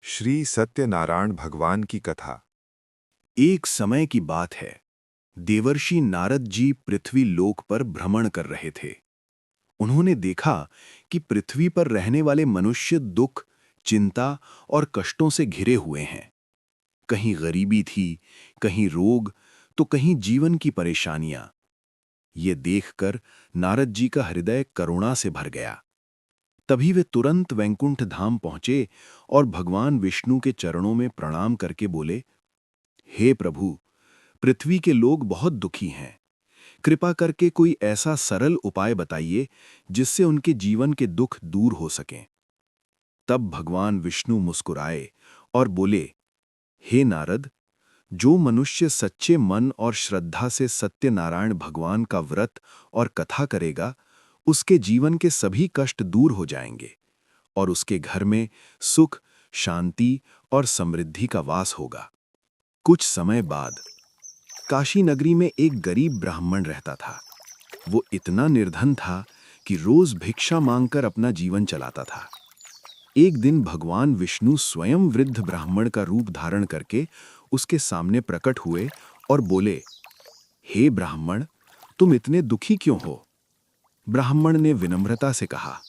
श्री सत्यनारायण भगवान की कथा। एक समय की बात है। देवर्षि नारद जी पृथ्वी लोक पर भ्रमण कर रहे थे। उन्होंने देखा कि पृथ्वी पर रहने वाले मनुष्य दुख, चिंता और कष्टों से घिरे हुए हैं। कहीं गरीबी थी, कहीं रोग, तो कहीं जीवन की परेशानियां। ये देखकर नारद जी का हृदय करुणा से भर गया। तभी वे तुरंत वैकुंठ धाम पहुंचे और भगवान विष्णु के चरणों में प्रणाम करके बोले, हे प्रभु, पृथ्वी के लोग बहुत दुखी हैं। कृपा करके कोई ऐसा सरल उपाय बताइए जिससे उनके जीवन के दुख दूर हो सकें। तब भगवान विष्णु मुस्कुराए और बोले, हे नारद, जो मनुष्य सच्चे मन और श्रद्धा से सत्यनारायण भगवान का व्रत और कथा करेगा, उसके जीवन के सभी कष्ट दूर हो जाएंगे और उसके घर में सुख, शांति और समृद्धि का वास होगा। कुछ समय बाद काशी नगरी में एक गरीब ब्राह्मण रहता था। वो इतना निर्धन था कि रोज भिक्षा मांगकर अपना जीवन चलाता था। एक दिन भगवान विष्णु स्वयं वृद्ध ब्राह्मण का रूप धारण करके उसके सामने प्रकट हुए और बोले, हे ब्राह्मण, तुम इतने दुखी क्यों हो? ब्राह्मण ने विनम्रता से कहा,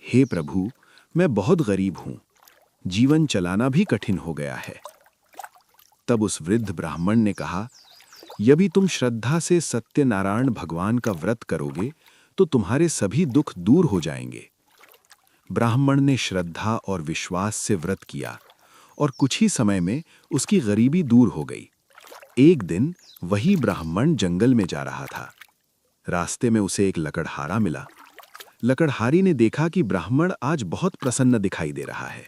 हे प्रभु, मैं बहुत गरीब हूं। जीवन चलाना भी कठिन हो गया है। तब उस वृद्ध ब्राह्मण ने कहा, यदि तुम श्रद्धा से सत्यनारायण भगवान का व्रत करोगे तो तुम्हारे सभी दुख दूर हो जाएंगे। ब्राह्मण ने श्रद्धा और विश्वास से व्रत किया और कुछ ही समय में उसकी गरीबी दूर हो गई। एक दिन वही ब्राह्मण जंगल में जा रहा था। रास्ते में उसे एक लकड़हारा मिला। लकड़हारी ने देखा कि ब्राह्मण आज बहुत प्रसन्न दिखाई दे रहा है।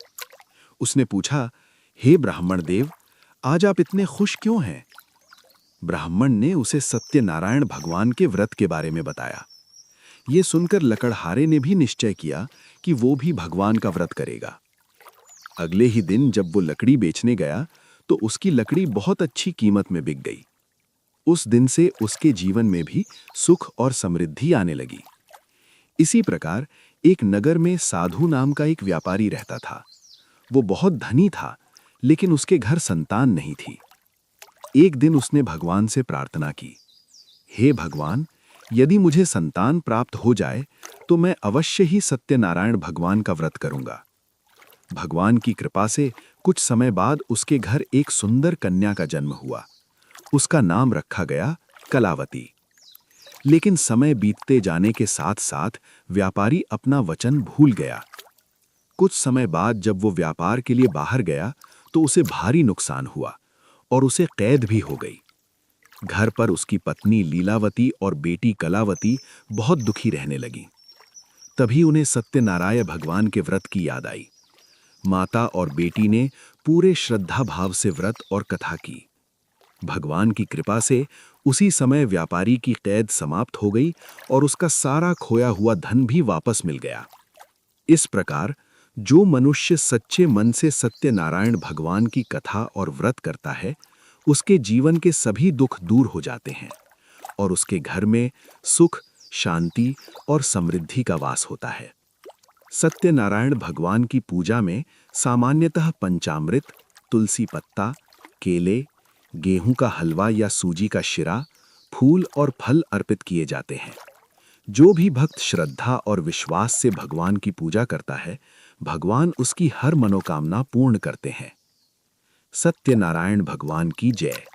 उसने पूछा, हे ब्राह्मण देव, आज आप इतने खुश क्यों हैं? ब्राह्मण ने उसे सत्यनारायण भगवान के व्रत के बारे में बताया। ये सुनकर लकड़हारे ने भी निश्चय किया कि वो भी भगवान का व्रत करेगा। अगले ही दिन जब वो लकड़ी बेचने गया तो उसकी लकड़ी बहुत अच्छी कीमत में बिक गई। उस दिन से उसके जीवन में भी सुख और समृद्धि आने लगी। इसी प्रकार एक नगर में साधु नाम का एक व्यापारी रहता था। वो बहुत धनी था, लेकिन उसके घर संतान नहीं थी। एक दिन उसने भगवान से प्रार्थना की, हे भगवान, यदि मुझे संतान प्राप्त हो जाए तो मैं अवश्य ही सत्यनारायण भगवान का व्रत करूंगा। भगवान की कृपा से कुछ समय बाद उसके घर एक सुंदर कन्या का जन्म हुआ। उसका नाम रखा गया कलावती। लेकिन समय बीतते जाने के साथ साथ व्यापारी अपना वचन भूल गया। कुछ समय बाद जब वो व्यापार के लिए बाहर गया तो उसे भारी नुकसान हुआ और उसे कैद भी हो गई। घर पर उसकी पत्नी लीलावती और बेटी कलावती बहुत दुखी रहने लगी। तभी उन्हें सत्यनारायण भगवान के व्रत की याद आई। माता और बेटी ने पूरे श्रद्धा भाव से व्रत और कथा की। भगवान की कृपा से उसी समय व्यापारी की कैद समाप्त हो गई और उसका सारा खोया हुआ धन भी वापस मिल गया। इस प्रकार जो मनुष्य सच्चे मन से सत्यनारायण भगवान की कथा और व्रत करता है, उसके जीवन के सभी दुख दूर हो जाते हैं और उसके घर में सुख, शांति और समृद्धि का वास होता है। सत्यनारायण भगवान की पूजा में सामान्यतः पंचामृत, तुलसी पत्ता, केले, गेहूं का हलवा या सूजी का शिरा, फूल और फल अर्पित किए जाते हैं। जो भी भक्त श्रद्धा और विश्वास से भगवान की पूजा करता है, भगवान उसकी हर मनोकामना पूर्ण करते हैं। सत्यनारायण भगवान की जय।